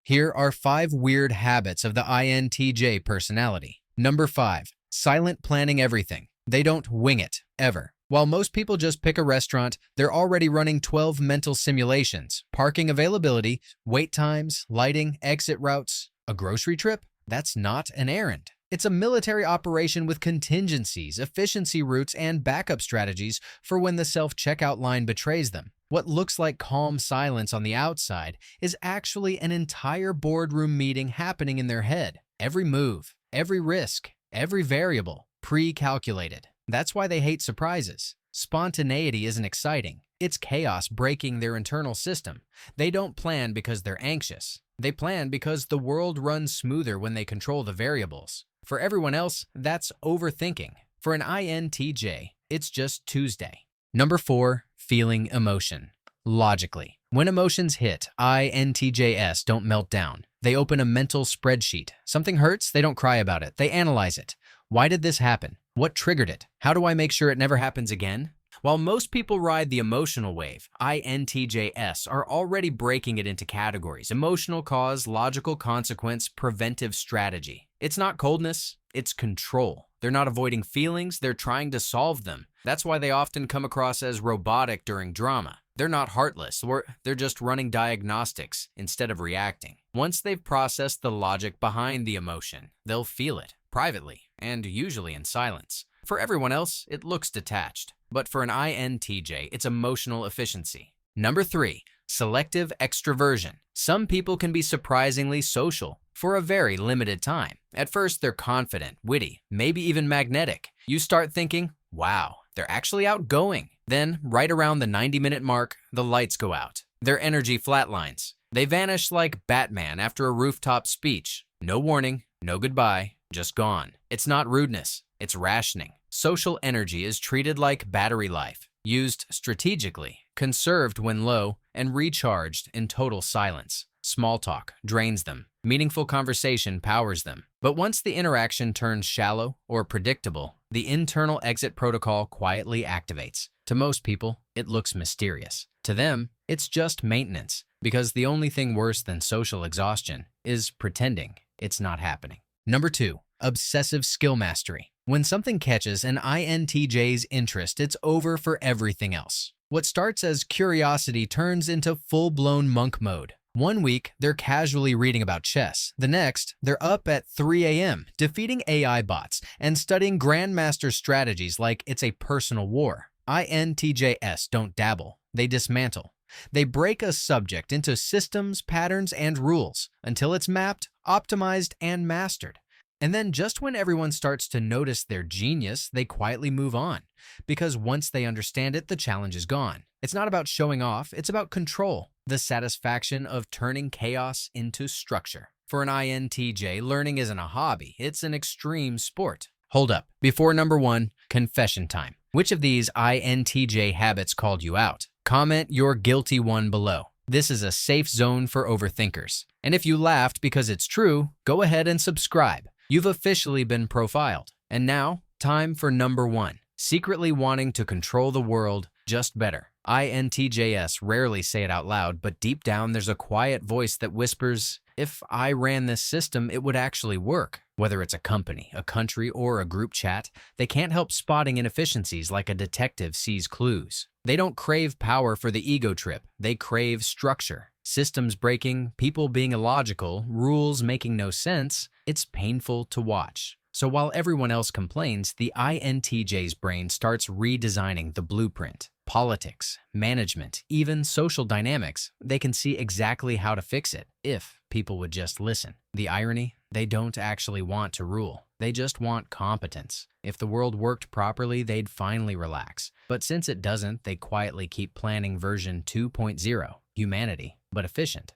Here are 5 weird habits of the INTJ personality. Number 5. Silent planning everything. They don't wing it, ever. While most people just pick a restaurant, they're already running 12 mental simulations. Parking availability, wait times, lighting, exit routes. A grocery trip? That's not an errand. It's a military operation with contingencies, efficiency routes, and backup strategies for when the self-checkout line betrays them. What looks like calm silence on the outside is actually an entire boardroom meeting happening in their head. Every move, every risk, every variable, pre-calculated. That's why they hate surprises. Spontaneity isn't exciting. It's chaos breaking their internal system. They don't plan because they're anxious. They plan because the world runs smoother when they control the variables. For everyone else, that's overthinking. For an INTJ, it's just Tuesday. Number 4, feeling emotion. Logically, when emotions hit, INTJs don't melt down. They open a mental spreadsheet. Something hurts, they don't cry about it. They analyze it. Why did this happen? What triggered it? How do I make sure it never happens again? While most people ride the emotional wave, INTJs are already breaking it into categories: emotional cause, logical consequence, preventive strategy. It's not coldness, it's control. They're not avoiding feelings, they're trying to solve them. That's why they often come across as robotic during drama. They're not heartless, they're just running diagnostics instead of reacting. Once they've processed the logic behind the emotion, they'll feel it, privately, and usually in silence. For everyone else, it looks detached. But for an INTJ, it's emotional efficiency. Number 3, selective extraversion. Some people can be surprisingly social for a very limited time. At first, they're confident, witty, maybe even magnetic. You start thinking, wow, they're actually outgoing. Then, right around the 90-minute mark, the lights go out. Their energy flatlines. They vanish like Batman after a rooftop speech. No warning, no goodbye, just gone. It's not rudeness, it's rationing. Social energy is treated like battery life, used strategically, conserved when low, and recharged in total silence. Small talk drains them. Meaningful conversation powers them. But once the interaction turns shallow or predictable, the internal exit protocol quietly activates. To most people, it looks mysterious. To them, it's just maintenance, because the only thing worse than social exhaustion is pretending it's not happening. Number 2, obsessive skill mastery. When something catches an INTJ's interest, it's over for everything else. What starts as curiosity turns into full-blown monk mode. One week, they're casually reading about chess. The next, they're up at 3 a.m. defeating AI bots and studying grandmaster strategies like it's a personal war. INTJs don't dabble, they dismantle. They break a subject into systems, patterns, and rules until it's mapped, optimized, and mastered. And then just when everyone starts to notice their genius, they quietly move on. Because once they understand it, the challenge is gone. It's not about showing off, it's about control. The satisfaction of turning chaos into structure. For an INTJ, learning isn't a hobby, it's an extreme sport. Hold up. Before number 1, confession time. Which of these INTJ habits called you out? Comment your guilty one below. This is a safe zone for overthinkers. And if you laughed because it's true, go ahead and subscribe. You've officially been profiled. And now, time for number 1. Secretly wanting to control the world just better. INTJs rarely say it out loud, but deep down there's a quiet voice that whispers, if I ran this system, it would actually work. Whether it's a company, a country, or a group chat, they can't help spotting inefficiencies like a detective sees clues. They don't crave power for the ego trip. They crave structure. Systems breaking, people being illogical, rules making no sense. It's painful to watch. So while everyone else complains, the INTJ's brain starts redesigning the blueprint. Politics, management, even social dynamics, they can see exactly how to fix it if people would just listen. The irony? They don't actually want to rule. They just want competence. If the world worked properly, they'd finally relax. But since it doesn't, they quietly keep planning version 2.0, humanity, but efficient.